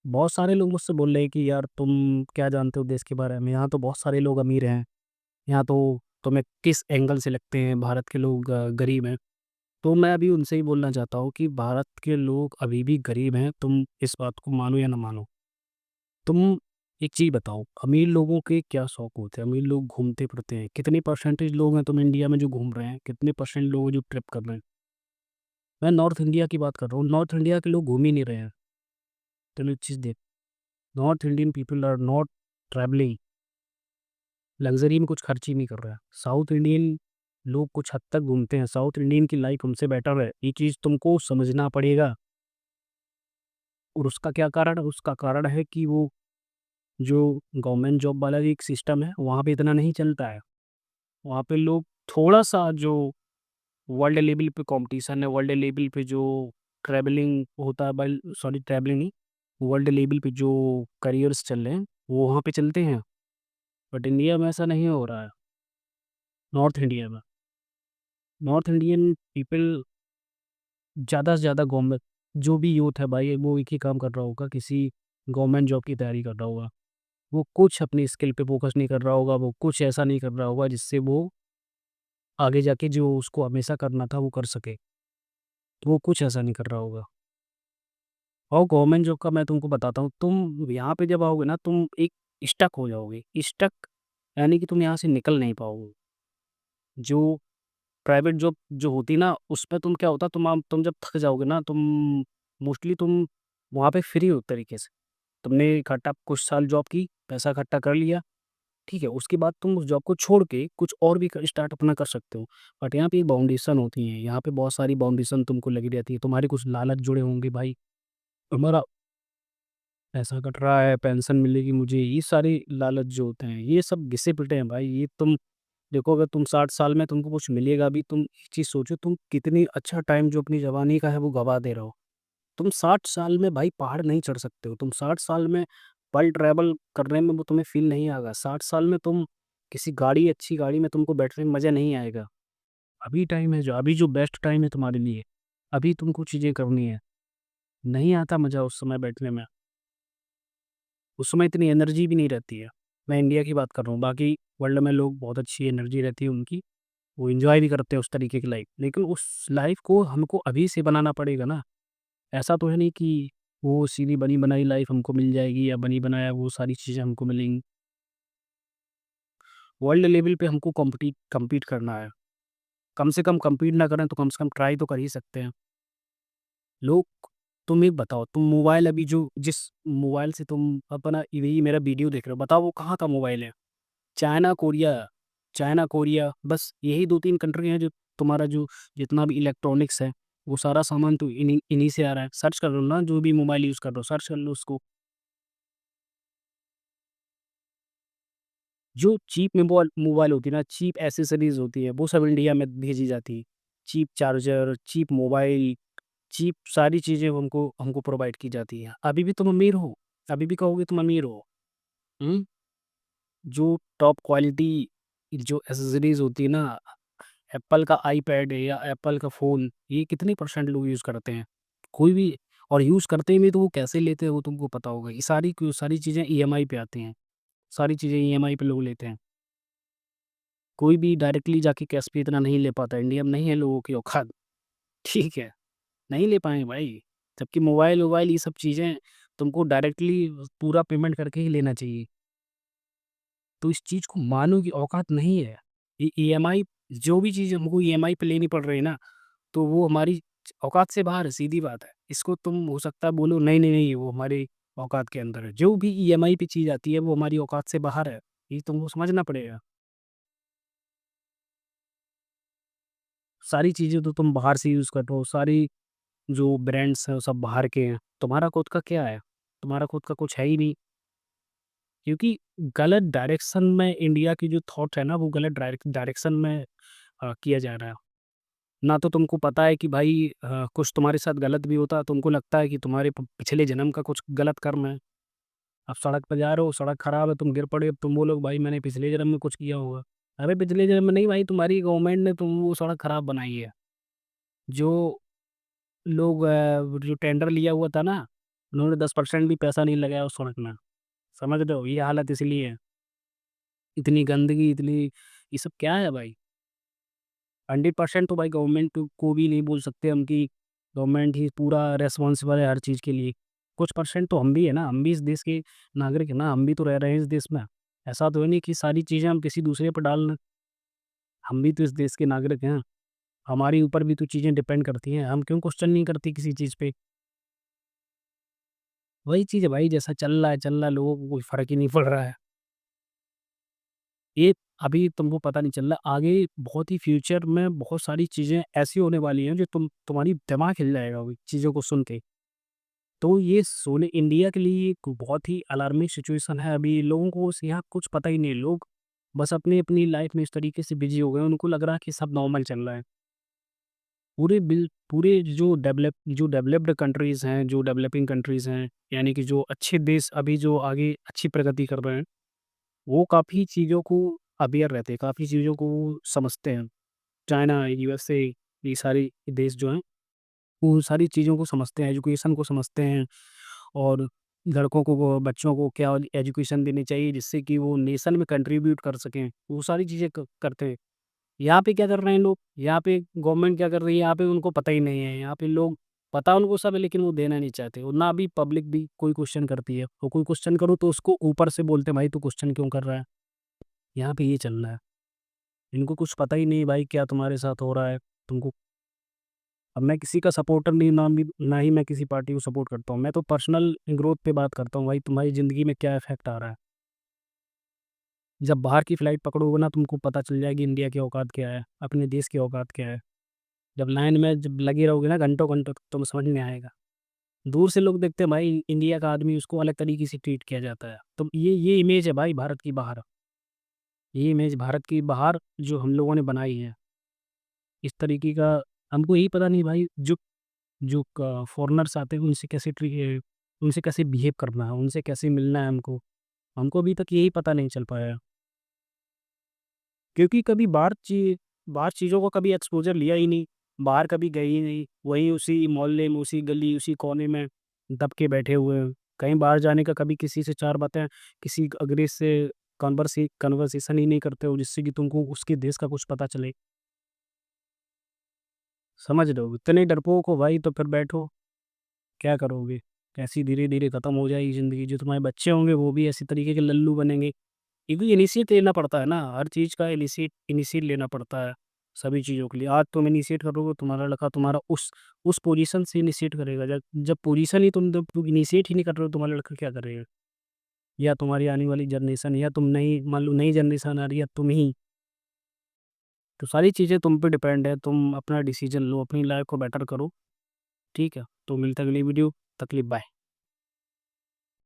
बहुत सारे लोग मुझसे बोल रहे हैं कि यार तुम क्या जानते हो देश के बारे में, यहाँ तो बहुत सारे लोग अमीर हैं, यहाँ तो तुम्हें किस एंगल से लगते हैं भारत के लोग गरीब हैं। तो मैं अभी उनसे ही बोलना चाहता हूँ कि भारत के लोग अभी भी गरीब हैं, तुम इस बात को मानो या ना मानो। तुम एक चीज़ बताओ, अमीर लोगों के क्या शौक होते हैं? अमीर लोग घूमते फिरते हैं, कितने परसेंटेज लोग हैं तुम इंडिया में जो घूम रहे हैं, कितने परसेंट लोग हैं जो ट्रिप कर रहे हैं? मैं नॉर्थ इंडिया की बात कर रहा हूँ, नॉर्थ इंडिया के लोग घूम ही नहीं रहे हैं। तुम एक चीज़ देख, North Indian people are not travelling, luxury में कुछ खर्च ही नहीं कर रहा है। साउथ इंडियन लोग कुछ हद तक घूमते हैं, साउथ इंडियन की लाइफ़ हमसे बेटर है। ये चीज़ तुमको समझना पड़ेगा। और उसका क्या कारण है? उसका कारण है कि वो जो गवर्नमेंट जॉब वाला एक सिस्टम है, वहाँ पे इतना नहीं चलता है। वहाँ पे लोग थोड़ा-सा जो वर्ल्ड लेवल पे कॉम्पिटिशन है, वर्ल्ड लेवल पे जो ट्रैवलिंग होता है, बल सॉरी ट्रैवलिंग नहीं, वर्ल्ड लेवल पे जो करियर्स चल रहे हैं, वो वहाँ पे चलते हैं। बट इंडिया में ऐसा नहीं हो रहा है, नॉर्थ इंडिया में। नॉर्थ इंडियन पीपल ज़्यादा से ज़्यादा गवर्नमेंट, जो भी यूथ है भाई, वो एक ही काम कर रहा होगा, किसी गवर्नमेंट जॉब की तैयारी कर रहा होगा। वो कुछ अपनी स्किल पे फ़ोकस नहीं कर रहा होगा, वो कुछ ऐसा नहीं कर रहा होगा जिससे वो आगे जाके जो उसको हमेशा करना था वो कर सके। तो वो कुछ ऐसा नहीं कर रहा होगा। और गवर्नमेंट जॉब का मैं तुमको बताता हूँ, तुम यहाँ पे जब आओगे ना, तुम एक स्टक हो जाओगे। स्टक यानी कि तुम यहाँ से निकल नहीं पाओगे। जो प्राइवेट जॉब जो होती ना, उसमें तुम क्या होता, तुम जब थक जाओगे ना, तुम मोस्टली तुम वहाँ पे फ्री हो एक तरीके से। तुमने इकट्ठा कुछ साल जॉब की, पैसा इकट्ठा कर लिया, ठीक है? उसके बाद तुम उस जॉब को छोड़ के कुछ और भी क स्टार्ट अपना कर सकते हो। बट यहाँ पे एक बाउंडेशन होती है, यहाँ पे बहुत सारी बाउंडेशन तुमको लगी रहती है। तुम्हारे कुछ लालच जुड़े होंगे भाई, तुम्हारा पैसा कट रहा है, पेंशन मिलेगी मुझे, ये सारे लालच जो होते हैं, ये सब घिसे-पिटे हैं भाई। ये तुम देखो, अगर तुम 60 साल में तुमको कुछ मिलेगा भी, तुम एक चीज़ सोचो, तुम कितनी अच्छा टाइम जो अपनी जवानी का है वो गँवा दे रहे हो। तुम 60 साल में भाई पहाड़ नहीं चढ़ सकते हो, तुम 60 साल में वर्ल्ड ट्रैवल करने में वो तुम्हें फ़ील नहीं आएगा, 60 साल में तुम किसी गाड़ी अच्छी गाड़ी में तुमको बैठने में मज़ा नहीं आएगा। अभी टाइम है, जो अभी जो बेस्ट टाइम है तुम्हारे लिए, अभी तुमको चीज़ें करनी है, नहीं आता मज़ा उस समय बैठने में, उस समय इतनी एनर्जी भी नहीं रहती है। मैं इंडिया की बात कर रहा हूँ, बाकी वर्ल्ड में लोग बहुत अच्छी एनर्जी रहती है उनकी, वो एन्जॉय भी करते हैं उस तरीके की लाइफ़, लेकिन उस लाइफ़ को हमको अभी से बनाना पड़ेगा ना। ऐसा तो है नहीं कि वो सीधी बनी-बनाई लाइफ़ हमको मिल जाएगी या बनी-बनाया वो सारी चीज़ें हमको मिलेंगी। वर्ल्ड लेवल पे हमको कम्पीट करना है। कम से कम कम्पीट ना करें तो कम से कम ट्राई तो कर ही सकते हैं। लोग, तुम एक बताओ, तुम मोबाइल अभी जो जिस मोबाइल से तुम अपना यही मेरा वीडियो देख रहे हो, बताओ वो कहाँ का मोबाइल है? चाइना, कोरिया, बस यही 2-3 कंट्री हैं जो तुम्हारा जो जितना भी इलेक्ट्रॉनिक्स है, वो सारा सामान तो इन्हीं इन्हीं से आ रहा है। सर्च कर लो ना, जो भी मोबाइल यूज़ कर रहे हो, सर्च कर लो उसको। जो चीप मोबाइल मोबाइल होती है ना, चीप एक्सेसरीज़ होती है, वो सब इंडिया में भेजी जाती है। Cheap charger, cheap mobile, cheap सारी चीज़ें हमको हमको प्रोवाइड की जाती हैं। अभी भी तुम अमीर हो, अभी भी कहोगे तुम अमीर हो। हुँ? जो टॉप क्वालिटी जो एक्सेसरीज़ होती है ना, एप्पल का आईपैड या एप्पल का फ़ोन, ये कितने परसेंट लोग यूज़ करते हैं? कोई भी। और यूज़ करते भी तो वो कैसे लेते हैं वो तुमको पता होगा। ये सारी चीज़ें ईएमआई पे आती हैं, सारी चीज़ें ईएमआई पे लोग लेते हैं। कोई भी डायरेक्टली जाके कैश पे इतना नहीं ले पाता, इंडिया में नहीं है लोगों की औकात, ठीक है, नहीं ले पाएँगे भाई। जबकि मोबाइल-वोबाइल ये सब चीज़ें तुमको डायरेक्टली पूरा पेमेंट करके ही लेना चाहिए। तो इस चीज़ को मानो कि औकात नहीं है। ये ईएमआई, जो भी चीज़ हमको ईएमआई पे लेनी पड़ रही है ना, तो वो हमारी औकात से बाहर है, सीधी बात है। इसको तुम हो सकता है बोलो नहीं, नहीं, नहीं, वो हमारी औकात के अंदर है। जो भी ईएमआई पे चीज़ आती है वो हमारी औकात से बाहर है। ये तुमको समझना पड़ेगा। सारी चीज़ें तो तुम बाहर से यूज़ कर रहे हो, सारी जो ब्रांड्स हैं वो सब बाहर के हैं। तुम्हारा खुद का क्या है? तुम्हारा खुद का कुछ है ही नहीं। क्योंकि गलत डायरेक्शन में इंडिया की जो थॉट है ना, वो गलत डायरेक्शन में किया जा रहा है। ना तो तुमको पता है कि भाई कुछ तुम्हारे साथ गलत भी होता है, तुमको लगता है कि तुम्हारे पिछले जन्म का कुछ गलत कर्म है। अब सड़क पे जा रहे हो, सड़क खराब है, तुम गिर पड़े, अब तुम बोलोगे भाई मैंने पिछले जन्म में कुछ किया होगा। अरे पिछले जन्म में नहीं भाई, तुम्हारी गवर्नमेंट ने तुम वो सड़क खराब बनाई है। जो लोग जो टेंडर लिया हुआ था ना, उन्होंने 10% भी पैसा नहीं लगाया उस सड़क में। समझ रहे हो? ये हालत इसलिए है। इतनी गंदगी, इतनी ये सब क्या है भाई? 100% तो भाई गवर्नमेंट को भी नहीं बोल सकते हम कि गवर्नमेंट ही पूरा रिस्पॉन्सिबल है हर चीज़ के लिए। कुछ परसेंट तो हम भी है ना, हम भी इस देश के नागरिक हैं ना, हम भी तो रह रहे हैं इस देश में। ऐसा तो है नहीं कि सारी चीज़ें हम किसी दूसरे पर डाल दें। हम भी तो इस देश के नागरिक हैं। हमारे ऊपर भी तो चीज़ें डिपेंड करती हैं। हम क्यों क्वेश्चन नहीं करते किसी चीज़ पे? वही चीज़ है भाई, जैसा चल रहा है, लोगों को कोई फ़र्क ही नहीं पड़ रहा है। ये अभी तुमको पता नहीं चल रहा, आगे बहुत ही फ्यूचर में बहुत सारी चीज़ें ऐसी होने वाली हैं जो तुम्हारी दिमाग हिल जाएगा वो चीज़ों को सुन के। तो ये सोने इंडिया के लिए एक बहुत ही अलार्मिंग सिचुएशन है। अभी लोगों को यहाँ कुछ पता ही नहीं है। लोग बस अपनी लाइफ में इस तरीके से बिजी हो गए हैं, उनको लग रहा है कि सब नॉर्मल चल रहा है। पूरे जो डेवलप्ड कंट्रीज़ हैं, जो डेवलपिंग कंट्रीज़ हैं, यानी कि जो अच्छे देश अभी जो आगे अच्छी प्रगति कर रहे हैं, वो काफ़ी चीज़ों को अवेयर रहते हैं, काफ़ी चीज़ों को वो समझते हैं। चाइना, यूएसए, ये सारे देश जो हैं, वो सारी चीज़ों को समझते हैं, एजुकेशन को समझते हैं और लड़कों को वो बच्चों को क्या एजुकेशन देनी चाहिए जिससे कि वो नेशन में कंट्रीब्यूट कर सकें, वो सारी चीज़ें करते हैं। यहाँ पे क्या कर रहे हैं लोग, यहाँ पे गवर्नमेंट क्या कर रही है, यहाँ पे उनको पता ही नहीं है। यहाँ पे लोग पता उनको सब है लेकिन वो देना नहीं चाहते, और ना भी पब्लिक भी कोई क्वेश्चन करती है, और कोई क्वेश्चन करो तो उसको ऊपर से बोलते हैं भाई तू क्वेश्चन क्यों कर रहा है। यहाँ पे ये चल रहा है। इनको कुछ पता ही नहीं भाई क्या तुम्हारे साथ हो रहा है। तुमको अब मैं किसी का सपोर्टर नहीं, ना ही मैं किसी पार्टी को सपोर्ट करता हूँ। मैं तो पर्सनल ग्रोथ पे बात करता हूँ भाई, तुम्हारी ज़िंदगी में क्या इफ़ेक्ट आ रहा है। जब बाहर की फ्लाइट पकड़ोगे ना तुमको पता चल जाएगी इंडिया की औकात क्या है, अपने देश की औकात क्या है। जब लाइन में जब लगे रहोगे ना घंटों-घंटों तक तुम्हें समझ में आएगा। दूर से लोग देखते हैं भाई इंडिया का आदमी, उसको अलग तरीके से ट्रीट किया जाता है। तो ये इमेज है भाई भारत की बाहर। ये इमेज भारत की बाहर जो हम लोगों ने बनाई है। इस तरीके का हमको यही पता नहीं भाई, जो जो क फ़ॉरेनर्स आते हैं उनसे कैसे बिहेव करना है, उनसे कैसे मिलना है हमको। हमको अभी तक यही पता नहीं चल पाया है। क्योंकि कभी बाहर चीज़ों को कभी एक्सपोज़र लिया ही नहीं, बाहर कभी गए ही नहीं, वहीं उसी मोहल्ले में, उसी गली, उसी कोने में दब के बैठे हुए हैं। कहीं बाहर जाने का कभी किसी से 4 बातें, किसी अंग्रेज़ से कन्वर्सेशन ही नहीं करते हो जिससे कि तुमको उसके देश का कुछ पता चले। समझ रहे हो? इतने डरपोक हो भाई तो फिर बैठो, क्या करोगे? कैसी धीरे-धीरे खत्म हो जाएगी ज़िंदगी, जो तुम्हारे बच्चे होंगे वो भी इसी तरीके के लल्लू बनेंगे। क्योंकि इनिशिएट लेना पड़ता है ना, हर चीज़ का इनिशिएट लेना पड़ता है, सभी चीज़ों के लिए। आज तुम इनिशिएट करोगे, तुम्हारा लड़का तुम्हारा उस पोज़ीशन से इनिशिएट करेगा। जब जब पोज़ीशन ही तुम इनिशिएट ही नहीं कर रहे हो, तुम्हारा लड़का क्या करेगा? या तुम्हारी आने वाली जनरेशन, या तुम नई मान लो नई जनरेशन आ रही है, तुम ही। तो सारी चीज़ें तुम पे डिपेंड है, तुम अपना डिसीज़न लो, अपनी लाइफ़ को बेटर करो, ठीक है? तो मिलते हैं अगली वीडियो, तब तक के लिए बाय।